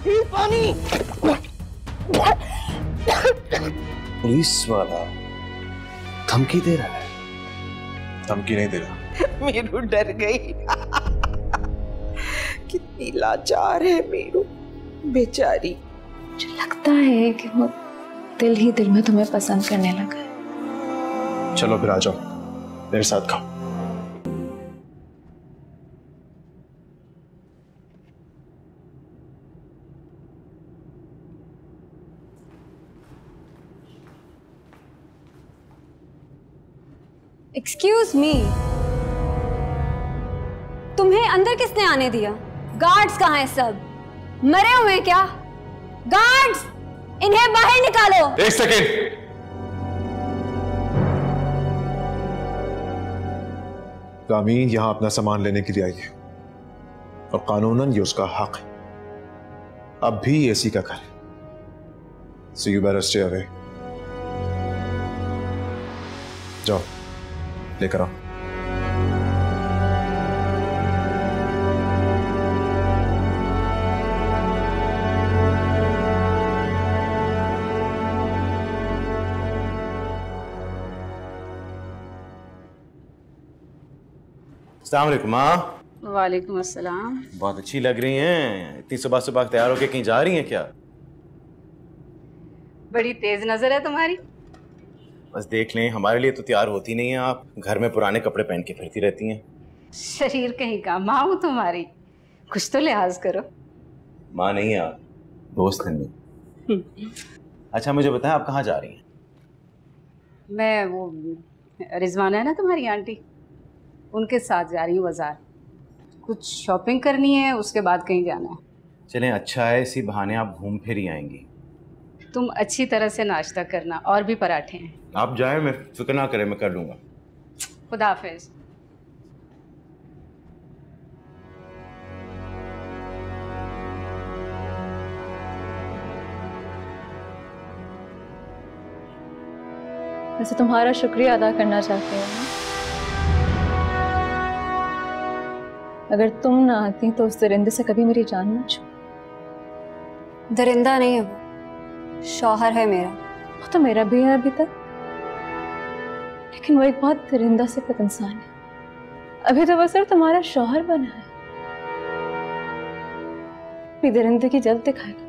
P पानी। Police वाला धमकी दे रहा है। धमकी नहीं दे रहा। मीरू डर गई। कितनी लाचार है मीरू बेचारी। मुझे लगता है कि वो दिल ही दिल में तुम्हें पसंद करने लगा है। चलो फिर आ जाओ, मेरे साथ खाओ। एक्सक्यूज मी, तुम्हें अंदर किसने आने दिया? गार्ड्स कहाँ हैं सब? मरे हुए हैं क्या? गार्ड्स, इन्हें बाहर निकालो। एक सेकेंड। रामीन यहां अपना सामान लेने के लिए आई है और कानूनन ये उसका हक है। अब भी एसी का घर है, so you better stay away. जाओ लेकर आओ। अस्सलाम वालेकुम माँ। वालेकुम अस्सलाम। बहुत अच्छी लग रही हैं। इतनी सुबह सुबह तैयार होके कहीं जा रही हैं क्या? बड़ी तेज नजर है तुम्हारी। बस देख लें, हमारे लिए तो तैयार होती नहीं है आप। घर में पुराने कपड़े पहन के फिरती रहती हैं। शरीर कहीं का, माँ हूँ तुम्हारी, कुछ तो लिहाज करो। माँ नहीं है आप, दोस्त हैं। अच्छा मुझे बताएं आप कहाँ जा रही हैं? मैं वो रिजवाना है ना तुम्हारी आंटी, उनके साथ जा रही हूँ बाजार। कुछ शॉपिंग करनी है, उसके बाद कहीं जाना है। चलें अच्छा है, इसी बहाने आप घूम फिर ही आएंगी। तुम अच्छी तरह से नाश्ता करना, और भी पराठे हैं। आप जाएं, मैं फिक्र ना करें, मैं कर लूंगा। खुदा हाफिज। वैसे तुम्हारा शुक्रिया अदा करना चाहती हूँ। अगर तुम ना आती तो उस दरिंदे से कभी मेरी जान न छू। दरिंदा नहीं है वो, शौहर है मेरा। वो तो मेरा भी है अभी तक, लेकिन वो एक बहुत दरिंदा सिफत इंसान है। अभी तो वो सिर्फ तुम्हारा शौहर बना है, भी दरिंदे की जल्द दिखाएगा,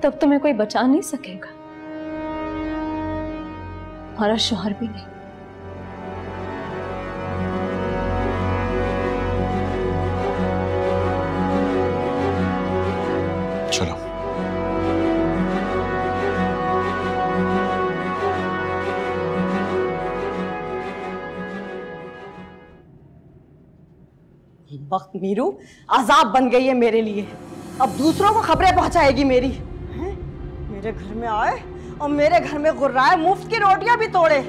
तब तुम्हें कोई बचा नहीं सकेगा, हमारा शौहर भी नहीं। चलो वक्त मीरू अजाब बन गई है मेरे लिए। अब दूसरों को खबरें पहुंचाएगी मेरी। हैं? मेरे घर में आए और मेरे घर में गुर्राए, मुफ्त की रोटियां भी तोड़े।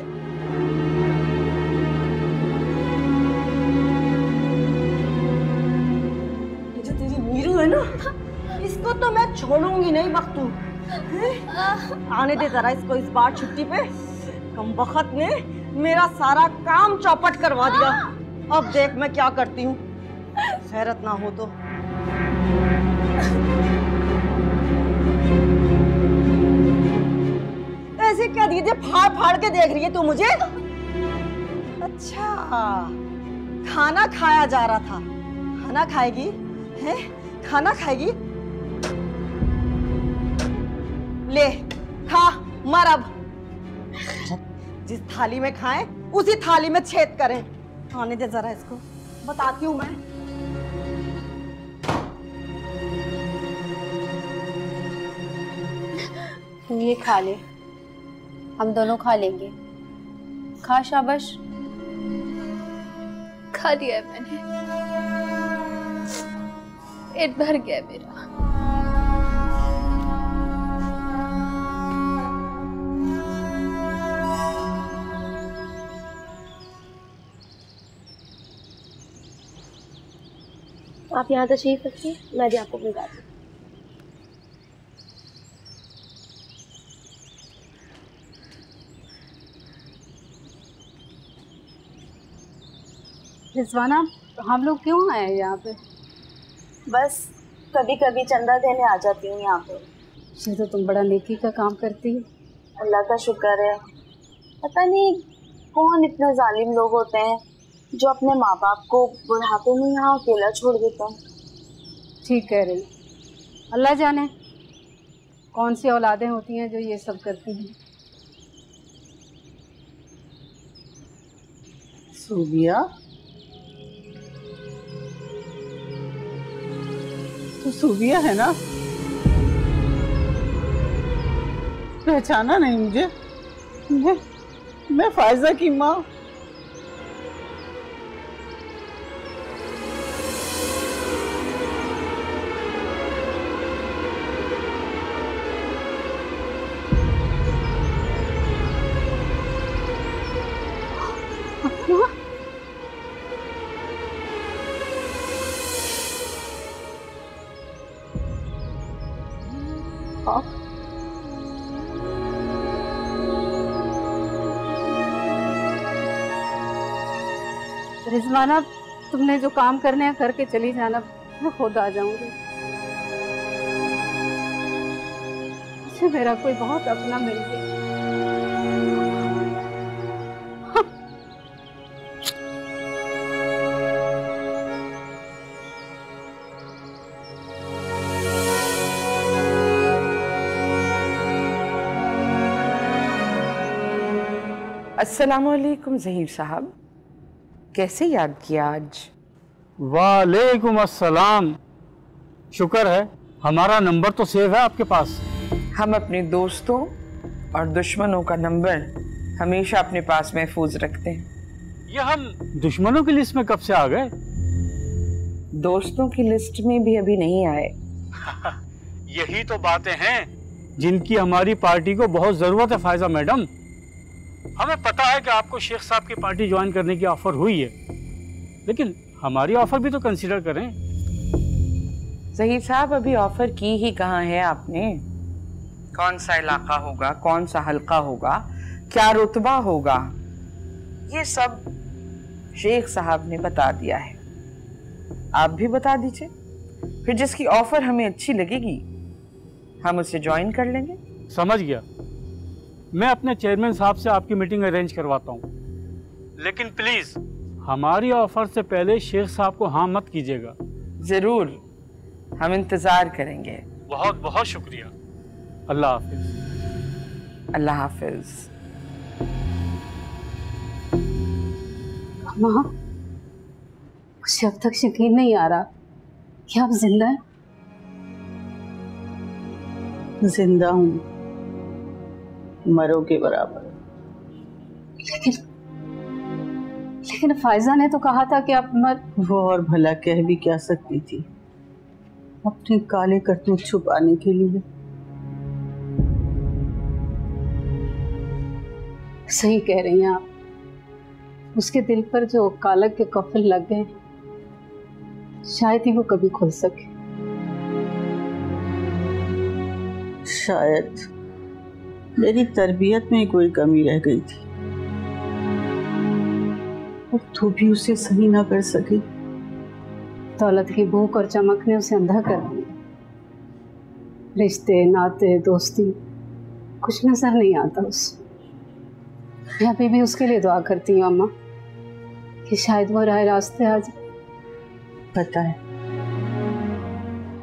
जो तेरी मीरू है ना, इसको तो मैं छोड़ूंगी नहीं बख्तू। आने दे जरा इसको इस बार छुट्टी पे। कमबख्त ने मेरा सारा काम चौपट करवा दिया। अब देख मैं क्या करती हूँ, खैरत ना हो तो। ऐसे क्या दीदी फाड़ फाड़ के देख रही है तू मुझे? अच्छा खाना खाया जा रहा था, खाना खाएगी है? खाना खाएगी, ले खा मर। अब जिस थाली में खाएं उसी थाली में छेद करें। आने दे जरा इसको, बताती हूँ मैं। ये खा ले, हम दोनों खा लेंगे। खा शाबाश। खा लिया है मैंने, पेट भर गया मेरा। आप यहाँ तशरीफ रखिए, मैं भी आपको बुलाती हूँ। रिजवाना, हम लोग क्यों आए यहाँ पे? बस कभी कभी चंदा देने आ जाती हूँ यहाँ पे। ये तो तुम बड़ा नेकी का काम करती हो। अल्लाह का शुक्र है। पता नहीं कौन इतने जालिम लोग होते हैं जो अपने माँ बाप को बुढ़ापे में यहाँ अकेला छोड़ देते हैं। ठीक कह रही, अल्लाह जाने कौन सी औलादें होती हैं जो ये सब करती हैं। सूबिया, तो सूबिया है ना? पहचाना नहीं मुझे? मैं फायजा की माँ। रिजवाना, तुमने जो काम करने हैं करके चली जाना, मैं खुद आ जाऊंगी। मुझे मेरा कोई बहुत अपना मिल गया। अस्सलामुअलैकुम ज़हीर साहब, कैसे याद किया आज? वालेकुम अस्सलाम। शुक्र है हमारा नंबर तो सेव है आपके पास। हम अपने दोस्तों और दुश्मनों का नंबर हमेशा अपने पास महफूज रखते हैं। ये हम दुश्मनों की लिस्ट में कब से आ गए? दोस्तों की लिस्ट में भी अभी नहीं आए। यही तो बातें हैं जिनकी हमारी पार्टी को बहुत जरूरत है फायजा मैडम। हमें पता है कि आपको शेख साहब की पार्टी ज्वाइन करने की ऑफर हुई है, लेकिन हमारी ऑफर भी तो कंसीडर करें। ज़हीर साहब, अभी ऑफर की ही कहाँ है आपने? कौन सा इलाका होगा, कौन सा हल्का होगा, क्या रुतबा होगा, ये सब शेख साहब ने बता दिया है। आप भी बता दीजिए, फिर जिसकी ऑफर हमें अच्छी लगेगी हम उसे ज्वाइन कर लेंगे। समझ गया। मैं अपने चेयरमैन साहब से आपकी मीटिंग अरेंज करवाता हूँ, लेकिन प्लीज हमारी ऑफर से पहले शेख साहब को हाँ मत कीजिएगा। जरूर, हम इंतजार करेंगे। बहुत बहुत शुक्रिया। अल्लाह हाफिज। अल्लाह हाफिज। माँ, मुझे अब तक यकीन नहीं आ रहा कि आप जिंदा हैं। जिंदा हूँ, मरो के बराबर। लेकिन फायजा ने तो कहा था कि आप मर। वो और भला कह भी क्या सकती थी अपने काले करतूत छुपाने के लिए। सही कह रही हैं आप, उसके दिल पर जो कालक के कफन लग गए शायद ही वो कभी खुल सके। शायद मेरी तरबियत में कोई कमी रह गई थी और तू भी उसे सही ना कर सकी। दौलत की भूख और चमक ने उसे अंधा कर दिया। रिश्ते, नाते, दोस्ती कुछ नजर नहीं आता उसे। मैं अभी भी उसके लिए दुआ करती हूँ अम्मा कि शायद वो राह रास्ते आ जाए। पता है,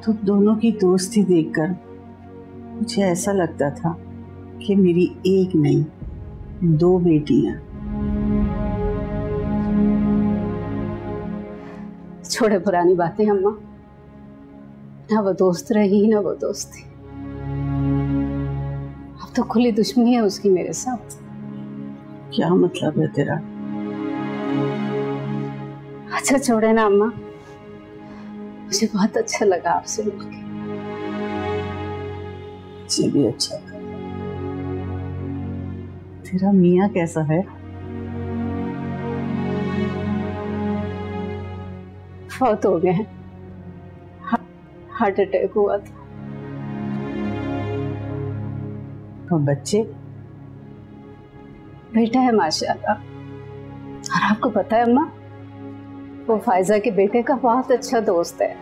तुम दोनों की दोस्ती देखकर मुझे ऐसा लगता था कि मेरी एक नहीं 2 बेटियां। छोड़े पुरानी बातें अम्मा, ना वो दोस्त रही ना वो दोस्ती। अब तो खुली दुश्मनी है उसकी मेरे साथ। क्या मतलब है तेरा? अच्छा छोड़े ना अम्मा, मुझे बहुत अच्छा लगा आपसे मिलकर। मुझे भी अच्छा लगा। तेरा मियाँ कैसा है? फौत हो गए हैं, हार्ट अटैक हुआ था। और बच्चे? बेटा है माशाल्लाह। और आपको पता है अम्मा, वो फायजा के बेटे का बहुत अच्छा दोस्त है।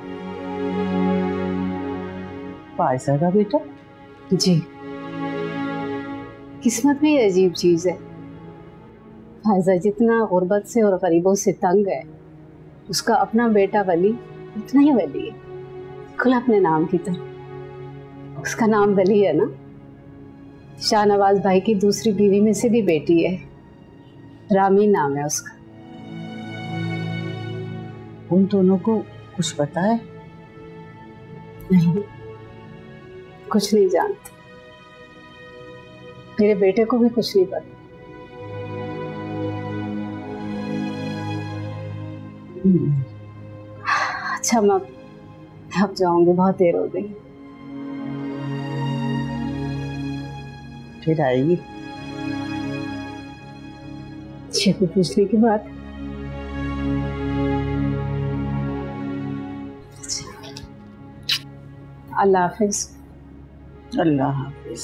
फायजा का बेटा? जी, किस्मत भी अजीब चीज है। फायजा जितना गुर्बत से और गरीबों से तंग है, उसका अपना बेटा वली उतना ही वली है, बिल्कुल अपने नाम की तरह। उसका नाम वली है ना। शाहनवाज भाई की दूसरी बीवी में से भी बेटी है, रामी नाम है उसका। उन दोनों को कुछ पता है? नहीं, कुछ नहीं जानते। मेरे बेटे को भी कुछ नहीं पता। अच्छा, मैं अब जाऊंगी, बहुत देर हो गई। फिर आएगी? को पूछने की बात। अल्लाह हाफिज। अल्लाह हाफिज।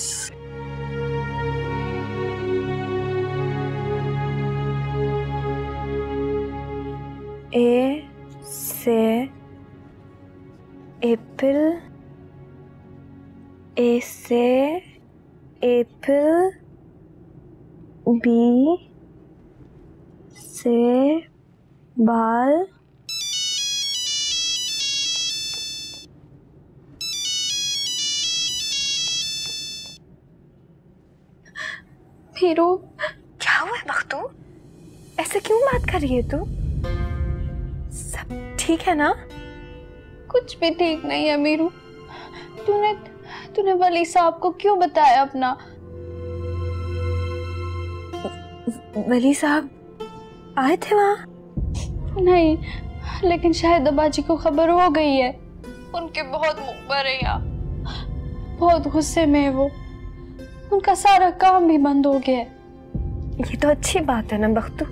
ए से एप्पल, ए से एप्पल, बी से बाल, हीरो। क्या हुआ है बख्तू? ऐसे क्यों बात कर रही है तू? सब ठीक है ना? कुछ भी ठीक नहीं है मीरू। तूने वली साहब को क्यों बताया अपना? वली साहब आए थे वहाँ? नहीं, लेकिन शायद अब्बाजी को खबर हो गई है। उनके बहुत मुखबर है यहाँ, बहुत गुस्से में है वो। उनका सारा काम भी बंद हो गया है। ये तो अच्छी बात है ना बख्तू।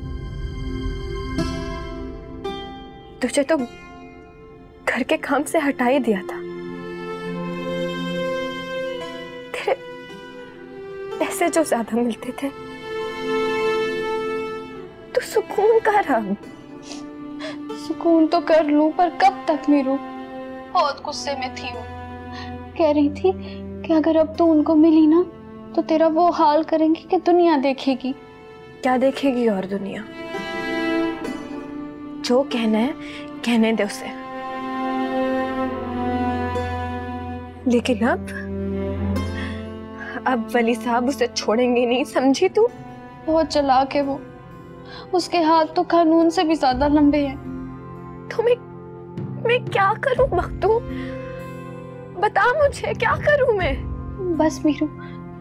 तुझे तो घर के काम से हटा ही दिया था। तेरे पैसे जो ज्यादा मिलते थे, तू सुकून कर। अब सुकून तो कर लूं, पर कब तक मीरू? बहुत गुस्से में थी वो। कह रही थी कि अगर अब तू उनको मिली ना तो तेरा वो हाल करेंगी कि दुनिया देखेगी। क्या देखेगी और दुनिया? जो कहना है कहने दे उसे। लेकिन अब वली साहब उसे छोड़ेंगे नहीं, समझी तू? बहुत चालाक है वो। उसके हाथ तो कानून से भी ज्यादा लंबे हैं। तो मैं क्या करूं बख्तू? बता मुझे, क्या करूं मैं? बस मीरू,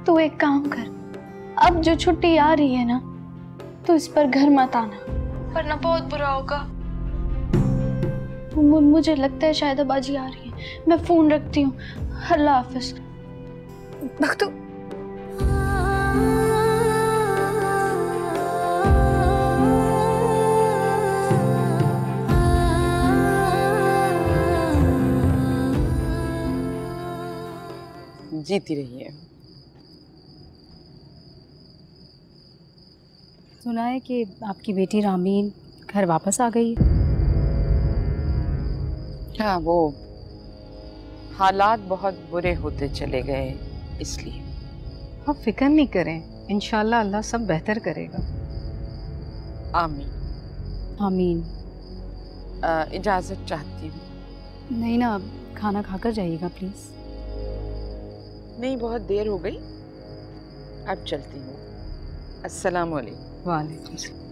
तू एक काम कर। अब जो छुट्टी आ रही है ना, तो इस पर घर मत आना, वरना बहुत बुरा होगा। मुझे लगता है शायद अब्बाजी आ रही है। मैं फोन रखती हूँ। अल्लाह हाफिज। बख्तू, जीती रहिए। सुना है कि आपकी बेटी रामीन घर वापस आ गई। हाँ, वो हालात बहुत बुरे होते चले गए, इसलिए। आप फिक्र नहीं करें, इंशाल्लाह अल्लाह सब बेहतर करेगा। आमीन आमीन। इजाज़त चाहती हूँ। नहीं ना, खाना खाकर जाइएगा प्लीज़। नहीं, बहुत देर हो गई, अब चलती हूँ। अस्सलाम वालेकुम। वालेकुम सलाम।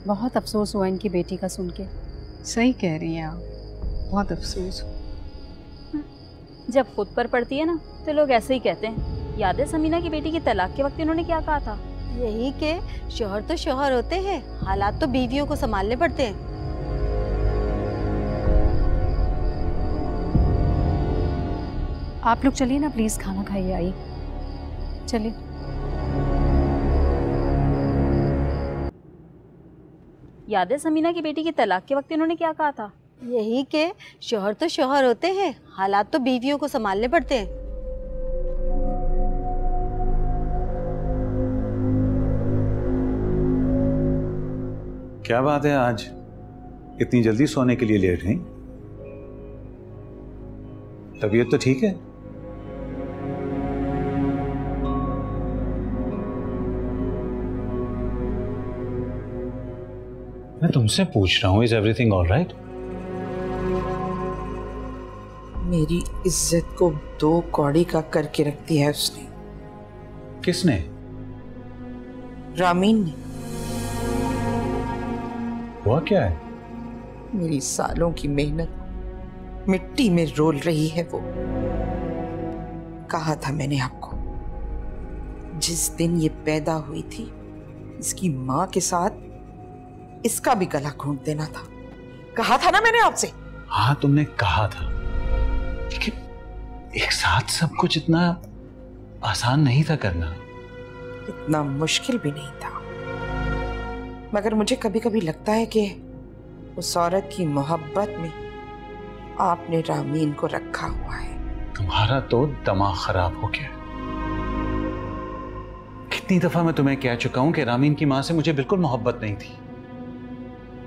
बहुत अफसोस हुआ इनकी बेटी का सुन के। सही कह रही हैं आप, बहुत अफसोस। जब खुद पर पड़ती है ना तो लोग ऐसे ही कहते हैं। याद है समीना की बेटी की तलाक के वक्त इन्होंने क्या कहा था? यही के शौहर तो शौहर होते हैं, हालात तो बीवियों को संभालने पड़ते हैं। आप लोग चलिए ना प्लीज, खाना खाइए। आइए, चलिए। याद है समीना की बेटी की तलाक के वक्त इन्होंने क्या कहा था? यही के शौहर तो शौहर होते हैं, हालात तो बीवियों को संभालने पड़ते हैं। क्या बात है, आज इतनी जल्दी सोने के लिए लेट हैं? तबीयत तो ठीक है? मैं तुमसे पूछ रहा हूं, इज एवरीथिंग ऑल राइट? मेरी इज्जत को दो कौड़ी का करके रख दिया है उसने। किसने? रामीन ने। हुआ क्या है? मेरी सालों की मेहनत मिट्टी में रोल रही है वो। कहा था मैंने आपको, जिस दिन ये पैदा हुई थी इसकी माँ के साथ इसका भी गला घोंट देना था। कहा था ना मैंने आपसे। हाँ तुमने कहा था, लेकिन एक साथ सब कुछ इतना आसान नहीं था करना। इतना मुश्किल भी नहीं था, मगर मुझे कभी कभी लगता है कि उस औरत की मोहब्बत में आपने रामीन को रखा हुआ है। तुम्हारा तो दिमाग खराब हो गया। कितनी दफा मैं तुम्हें कह चुका हूं कि रामीन की मां से मुझे बिल्कुल मोहब्बत नहीं थी।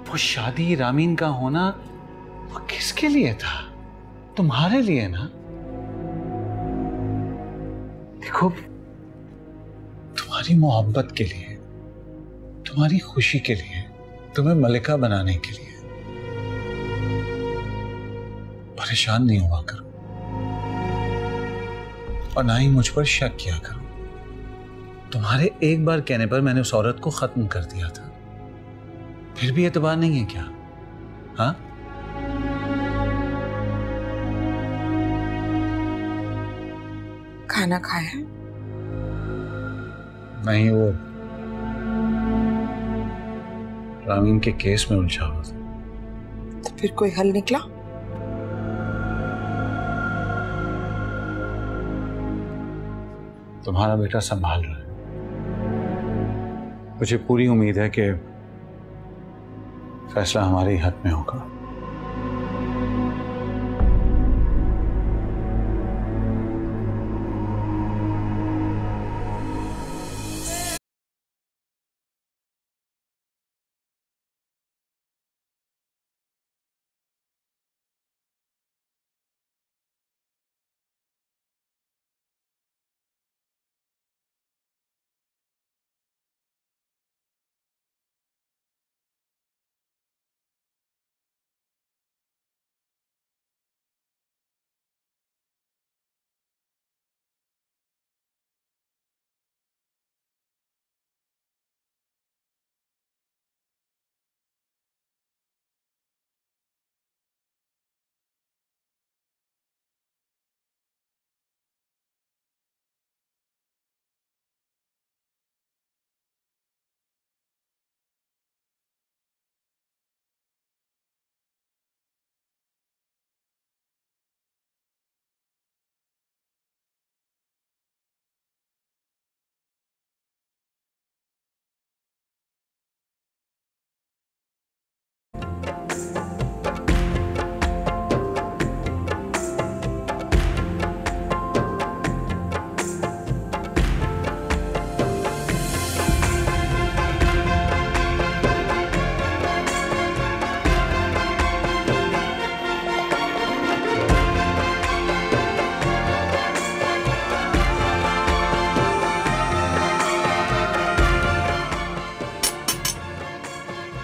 वो शादी, रामीन का होना, वो किसके लिए था? तुम्हारे लिए ना। देखो, तुम्हारी मोहब्बत के लिए, तुम्हारी खुशी के लिए, तुम्हें मलिका बनाने के लिए। परेशान नहीं हुआ करो और ना ही मुझ पर शक किया करो। तुम्हारे एक बार कहने पर मैंने उस औरत को खत्म कर दिया था, फिर भी एतबार नहीं है क्या? हाँ, खाना खाया? नहीं, वो रामीन के केस में उलझा हुआ था। तो फिर कोई हल निकला? तुम्हारा बेटा संभाल रहा है। मुझे पूरी उम्मीद है कि फैसला हमारे हाथ में होगा।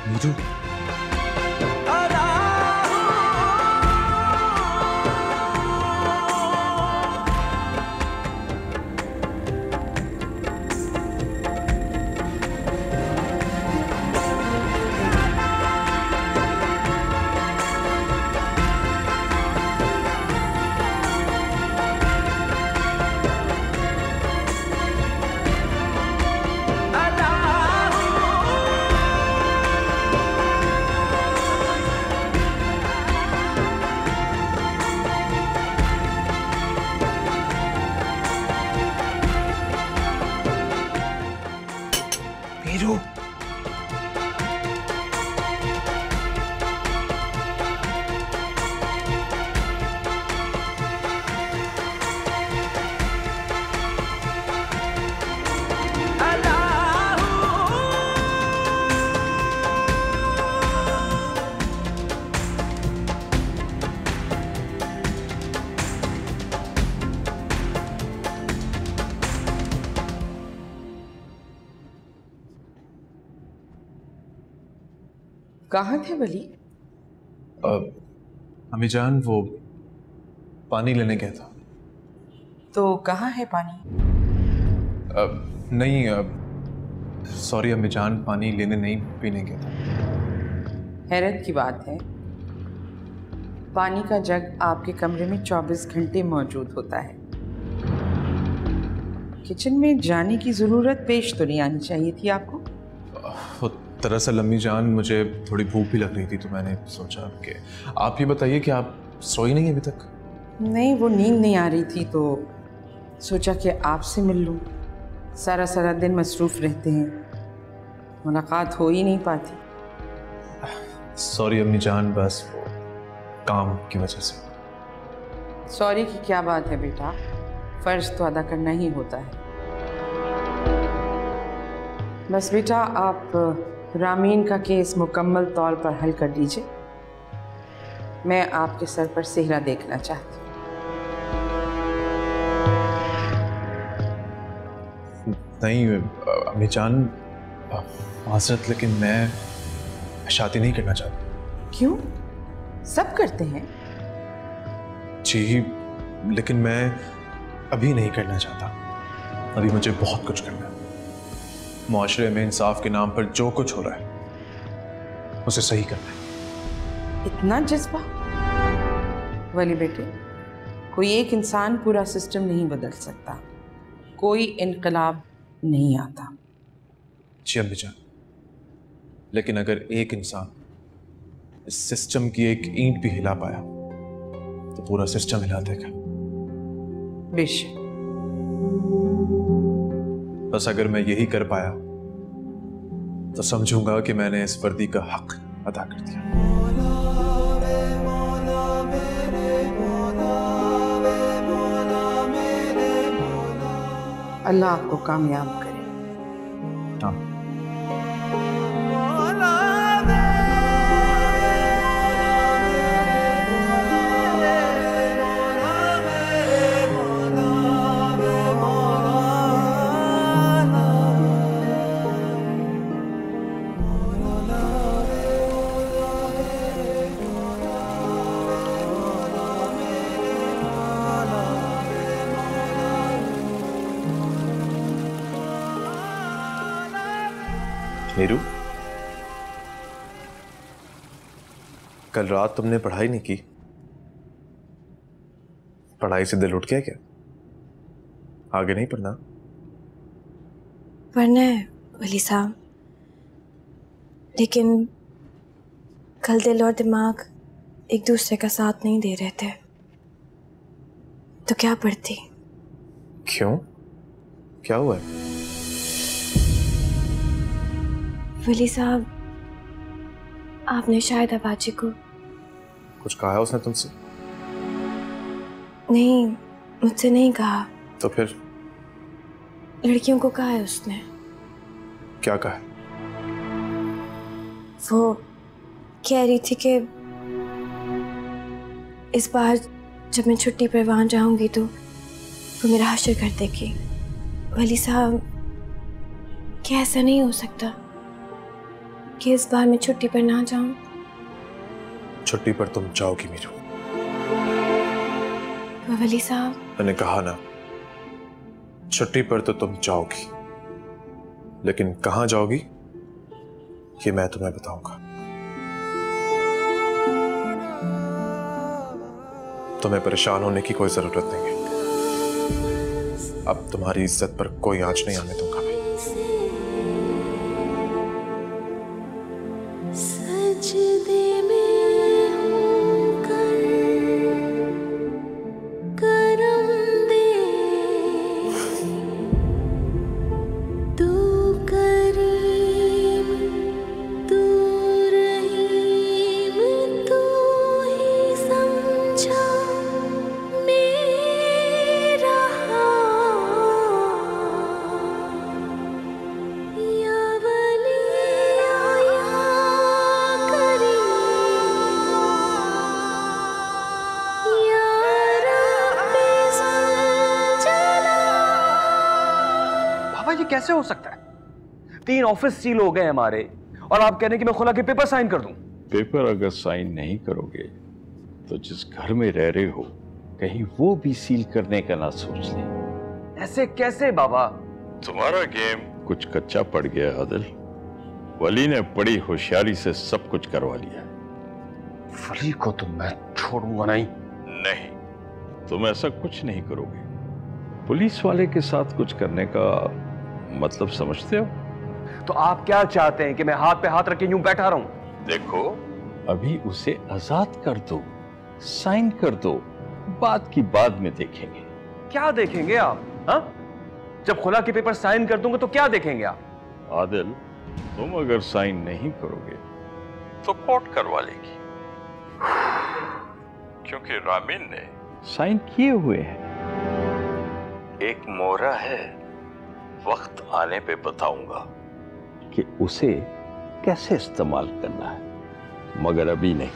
नीरू, नीरू, कहाँ थे वली? अम्मी जान वो पानी लेने गया था। तो कहाँ है पानी? नहीं सॉरी अम्मी जान, पानी लेने नहीं पीने गया था। हैरत की बात है, पानी का जग आपके कमरे में 24 घंटे मौजूद होता है। किचन में जाने की जरूरत पेश तो नहीं आनी चाहिए थी आपको। दरअसल अम्मी जान मुझे थोड़ी भूख भी लग रही थी, तो मैंने सोचा कि आप ही बताइए कि आप सोई नहीं अभी तक? नहीं, वो नींद नहीं आ रही थी तो सोचा कि आपसे मिल लूं। सारा सारा दिन मसरूफ रहते हैं, मुलाकात हो ही नहीं पाती। सॉरी अम्मी जान, बस वो काम की वजह से। सॉरी की क्या बात है बेटा, फर्ज तो अदा करना ही होता है। बस बेटा आप रामीन का केस मुकम्मल तौर पर हल कर दीजिए। मैं आपके सर पर सेहरा देखना चाहती हूँ। नहीं अम्मी जान, माजरत, लेकिन मैं शादी नहीं करना चाहता। क्यों? सब करते हैं। जी, लेकिन मैं अभी नहीं करना चाहता। अभी मुझे बहुत कुछ करना है। मुआशरे में इंसाफ के नाम पर जो कुछ हो रहा है उसे सही करना है। इतना जज्बा? वली बेटे, कोई एक इंसान पूरा सिस्टम नहीं बदल सकता, कोई इनकलाब नहीं आता। जी अम्मी जान, लेकिन अगर एक इंसान इस सिस्टम की एक ईंट भी हिला पाया तो पूरा सिस्टम हिला देगा। बेशक। बस अगर मैं यही कर पाया तो समझूंगा कि मैंने इस वर्दी का हक अदा कर दिया। अल्लाह आपको कामयाब करे। हाँ। नीरू, कल रात तुमने पढ़ाई नहीं की? पढ़ाई से दिल उठ गया क्या? आगे नहीं पढ़ना? पढ़ना है वली साहब, लेकिन कल दिल और दिमाग एक दूसरे का साथ नहीं दे रहे थे, तो क्या पढ़ती? क्यों? क्या हुआ है? वली साहब, आपने शायद अबाजी को कुछ कहा है उसने तुमसे? नहीं, मुझसे नहीं कहा। तो फिर? लड़कियों को कहा है उसने। क्या कहा है? वो कह रही थी कि इस बार जब मैं छुट्टी पर वहां जाऊंगी तो वो मेरा हश्र कर देगी। वली साहब, क्या ऐसा नहीं हो सकता कि इस बार मैं छुट्टी पर ना जाऊं? छुट्टी पर तुम जाओगी मीरू। वली साहब, मैंने कहा ना, छुट्टी पर तो तुम जाओगी, लेकिन कहां जाओगी ये मैं तुम्हें बताऊंगा। तुम्हें परेशान होने की कोई जरूरत नहीं है। अब तुम्हारी इज्जत पर कोई आंच नहीं आने दूंगा मैं। कैसे हो सकता है? 3 ऑफिस सील हो गए हमारे और आप कह रहे हैं कि मैं खुला के पेपर साइन कर दूं? पेपर अगर साइन नहीं करोगे तो जिस घर में रह रहे हो कहीं वो भी सील करने का ना सोच ले। ऐसे कैसे बाबा? तुम्हारा गेम कुछ कच्चा पड़ गया आदिल। वली ने बड़ी होशियारी से सब कुछ करवा लिया। वली को तो मैं छोड़ूंगा नहीं। नहीं, तुम ऐसा कुछ नहीं करोगे। पुलिस वाले के साथ कुछ करने का मतलब समझते हो? तो आप क्या चाहते हैं कि मैं हाथ पे हाथ रखे यूं बैठा रहूं? देखो, अभी उसे आजाद कर दो, साइन कर दो, बात की बाद में देखेंगे। क्या देखेंगे आप? हाँ? जब खुला के पेपर साइन कर दूंगा तो क्या देखेंगे आप? आदिल, तुम अगर साइन नहीं करोगे तो कोर्ट करवा लेगी, क्योंकि रामीन ने साइन किए हुए हैं। एक मोहरा है, वक्त आने पे बताऊंगा कि उसे कैसे इस्तेमाल करना है, मगर अभी नहीं।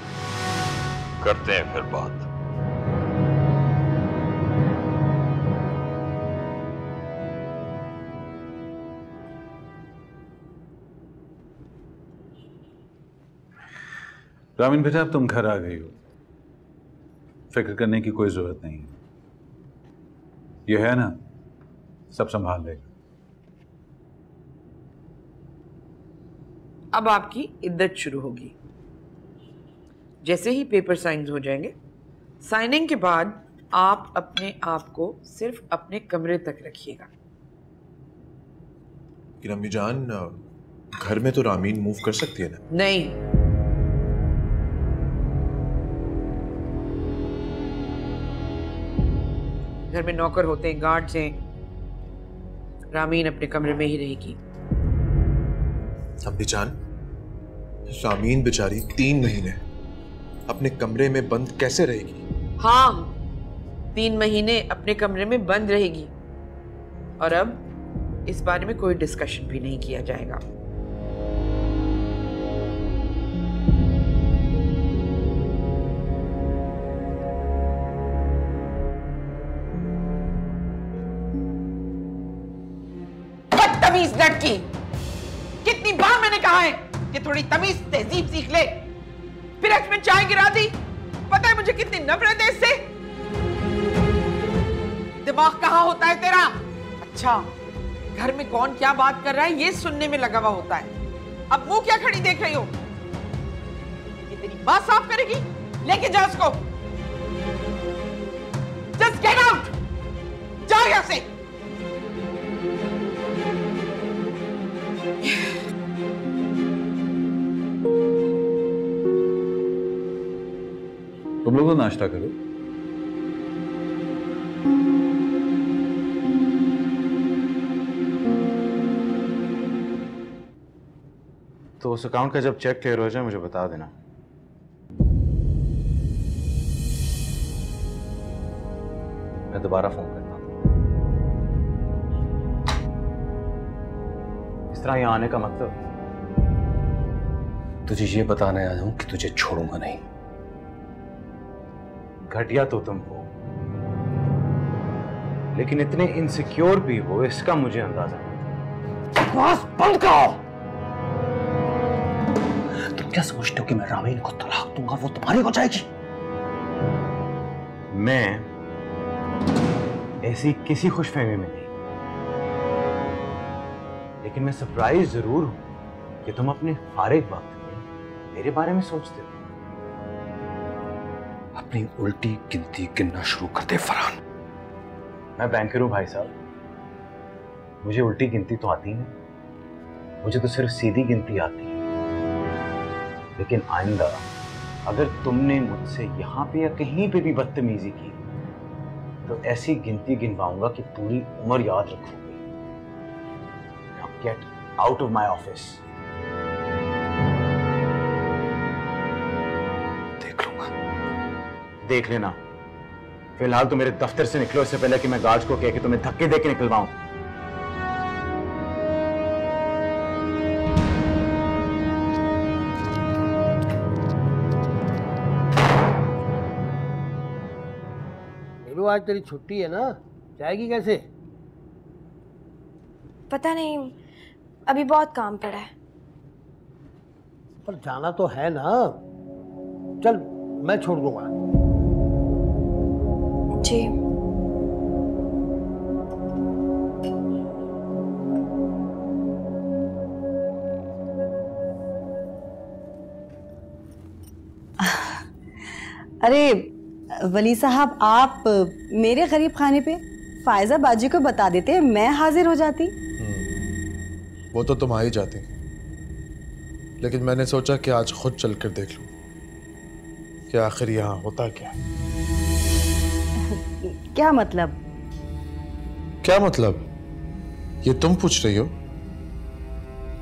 करते हैं फिर बात। रामीन बेटा, अब तुम घर आ गई हो, फिक्र करने की कोई जरूरत नहीं है। ये है ना, सब संभाल लेगा। अब आपकी इद्दत शुरू होगी। जैसे ही पेपर साइन हो जाएंगे, साइनिंग के बाद आप अपने आप को सिर्फ अपने कमरे तक रखिएगा। कि अम्मी जान, घर में तो रामीन मूव कर सकती है ना? नहीं, घर में नौकर होते हैं, गार्ड्स हैं। रामीन अपने कमरे में ही रहेगी। अम्मी जान, रामीन बेचारी 3 महीने अपने कमरे में बंद कैसे रहेगी? हाँ, 3 महीने अपने कमरे में बंद रहेगी। और अब इस बारे में कोई डिस्कशन भी नहीं किया जाएगा। बदतमीज लड़की, कितनी बार मैंने कहा है कि थोड़ी तमीज तहजीब सीख ले। फिर इसमें चाय गिरा दी। पता है मुझे कितनी नफरत है इससे। दिमाग कहाँ होता है तेरा? अच्छा, घर में कौन क्या बात कर रहा है ये सुनने में लगा हुआ होता है। अब मुंह क्या खड़ी देख रही हो? ये तेरी बात साफ करेगी? लेके जा उसको। जस्ट गेट आउट, जाओ यहां से। तुम लोग तो नाश्ता करो। तो उस अकाउंट का जब चेक क्लियर हो जाए मुझे बता देना। मैं दोबारा फोन करता हूँ। इस तरह यहाँ आने का मतलब? तुझे ये बताने आया हूं कि तुझे छोड़ूंगा नहीं। घटिया तो तुम हो, लेकिन इतने इनसिक्योर भी हो इसका मुझे अंदाजा नहीं। बकवास बंद करो। तुम क्या समझते हो कि मैं रामीन को तलाक दूंगा वो तुम्हारी हो जाएगी? मैं ऐसी किसी खुशफहमी में नहीं, लेकिन मैं सरप्राइज जरूर हूं कि तुम अपने फारिग वक्त में मेरे बारे में सोचते हो। अपनी उल्टी गिनती गिनना शुरू कर दे फरहान। मैं बैंकर हूं भाई साहब, मुझे उल्टी गिनती तो आती नहीं, मुझे तो सिर्फ सीधी गिनती आती है। लेकिन आइंदा अगर तुमने मुझसे यहाँ पे या कहीं पे भी बदतमीजी की तो ऐसी गिनती गिनवाऊंगा कि पूरी उम्र याद रखोगे। Now get out of my office. देख लेना। फिलहाल तो मेरे दफ्तर से निकलो, इससे पहले कि मैं गार्ड्स को कह के तुम्हें धक्के देके निकलवाऊं। नीलू, आज तेरी छुट्टी है ना, जाएगी कैसे? पता नहीं, अभी बहुत काम पड़ा है। पर जाना तो है ना, चल मैं छोड़ दूंगा। जी अरे वली साहब, आप मेरे गरीब खाने पे फायजा बाजी को बता देते, मैं हाजिर हो जाती। वो तो तुम आ ही जाती, लेकिन मैंने सोचा कि आज खुद चल कर देख लूं कि आखिर यहाँ होता क्या है। क्या मतलब? क्या मतलब? ये तुम पूछ रही हो?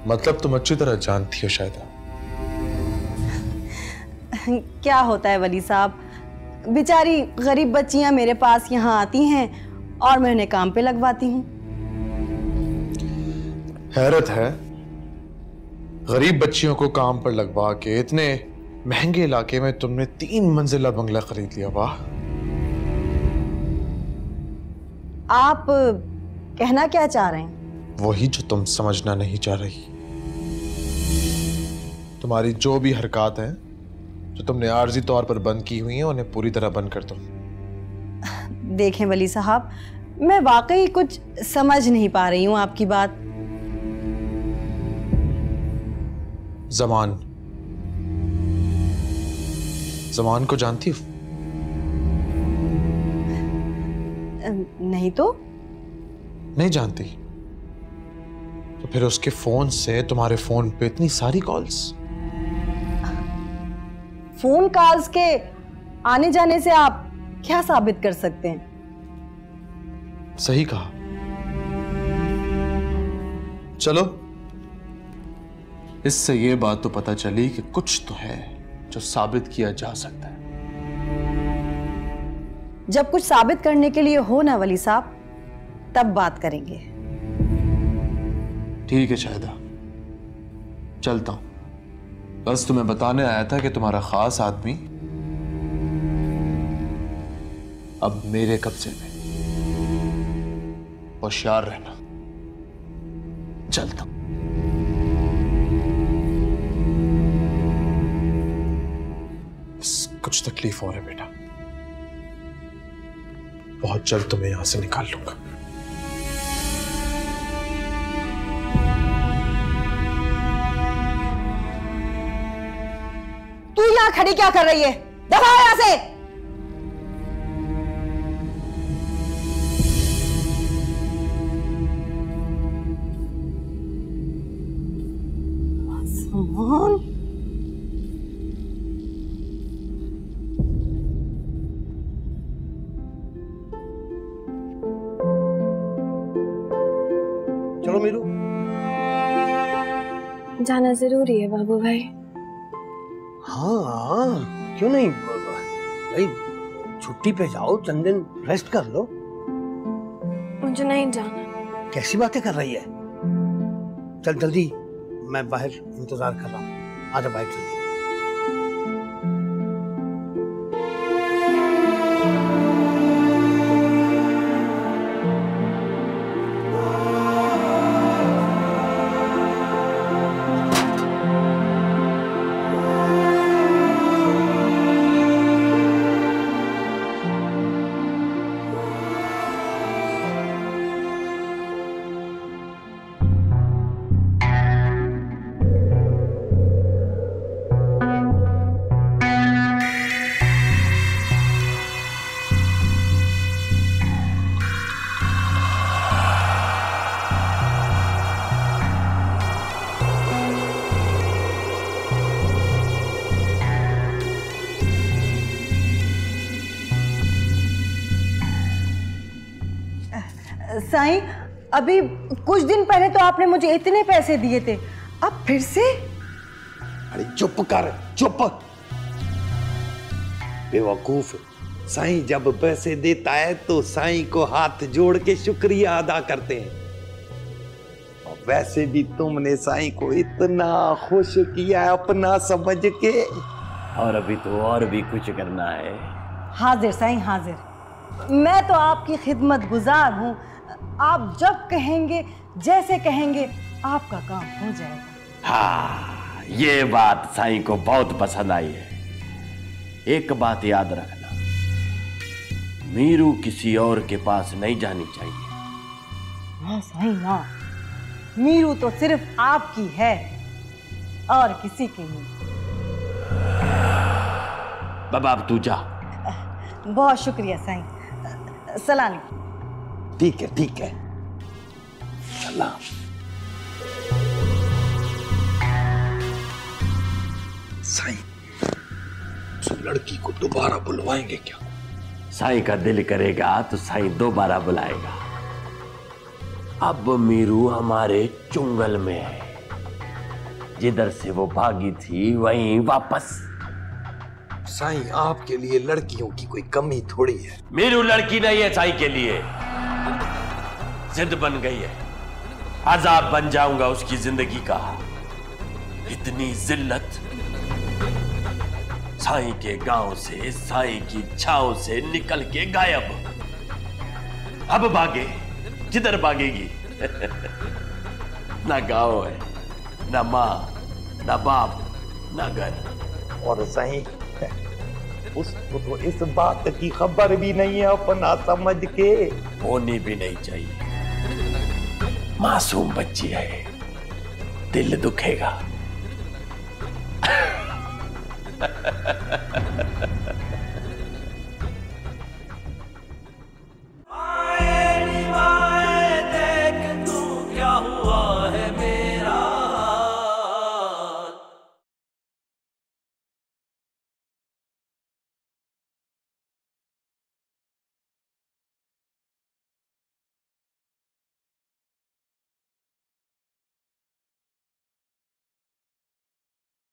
मतलब तुम अच्छी तरह जानती हो शायद। क्या होता है वली साहब, बेचारी गरीब बच्चियां मेरे पास यहाँ आती हैं और मैं उन्हें काम पे लगवाती हूँ। हैरत है, गरीब बच्चियों को काम पर लगवा के इतने महंगे इलाके में तुमने 3 मंजिला बंगला खरीद लिया। वाह! आप कहना क्या चाह रहे हैं? वही जो तुम समझना नहीं चाह रही। तुम्हारी जो भी हरकत हैं जो तुमने आर्जी तौर पर बंद की हुई हैं, उन्हें पूरी तरह बंद कर दो। देखें वली साहब, मैं वाकई कुछ समझ नहीं पा रही हूँ आपकी बात। जमान को जानती हो? नहीं तो। नहीं जानती? तो फिर उसके फोन से तुम्हारे फोन पे इतनी सारी कॉल्स। फोन कॉल्स के आने जाने से आप क्या साबित कर सकते हैं? सही कहा। चलो, इससे ये बात तो पता चली कि कुछ तो है जो साबित किया जा सकता है। जब कुछ साबित करने के लिए हो ना वली साहब, तब बात करेंगे। ठीक है शाहिदा, चलता हूं। बस तुम्हें बताने आया था कि तुम्हारा खास आदमी अब मेरे कब्जे में। होशियार रहना। चलता हूं। कुछ तकलीफ हो रही है बेटा, बहुत जल्द तुम्हें यहां से निकाल लूंगा। तू यहां खड़ी क्या कर रही है? दफा यहां से। सामान चलो मीरू। जाना जरूरी है बाबू भाई। हाँ, क्यों नहीं भाई, छुट्टी पे जाओ, चंद दिन रेस्ट कर लो। मुझे नहीं जाना। कैसी बातें कर रही है? चल जल्दी, मैं बाहर इंतजार कर रहा हूँ। आजा बाहर जल्दी। साईं, अभी कुछ दिन पहले तो आपने मुझे इतने पैसे दिए थे, अब फिर से? अरे चुप कर, चुप। बेवकूफ, साईं जब पैसे देता है तो साईं को हाथ जोड़ के शुक्रिया अदा करते हैं। और वैसे भी तुमने साईं को इतना खुश किया अपना समझ के। और अभी तो और भी कुछ करना है। हाजिर साईं, हाजिर। मैं तो आपकी खिदमत गुजार हूँ। आप जब कहेंगे, जैसे कहेंगे, आपका काम हो जाएगा। हाँ, ये बात साईं को बहुत पसंद आई है। एक बात याद रखना, मीरू किसी और के पास नहीं जानी चाहिए। हाँ साईं ना, मीरू तो सिर्फ आपकी है और किसी की नहीं। बाबा अब तू जा। बहुत शुक्रिया साईं। सलाम। ठीक है ठीक है, सलाम। साईं, उस लड़की को दोबारा बुलवाएंगे क्या? साईं का दिल करेगा तो साईं दोबारा बुलाएगा। अब मीरू हमारे चुंगल में है, जिधर से वो भागी थी वहीं वापस। साईं, आपके लिए लड़कियों की कोई कमी थोड़ी है। मीरू लड़की नहीं है साईं के लिए, जिद बन गई है। अजाब बन जाऊंगा उसकी जिंदगी का। इतनी जिल्लत साईं के गांव से, साईं की छांव से निकल के गायब। अब भागे, किधर भागेगी? ना गांव है, ना माँ, ना बाप, ना घर। और साईं, उसको तो इस बात की खबर भी नहीं है अपना समझ के। होनी भी नहीं चाहिए, मासूम बच्ची है, दिल दुखेगा।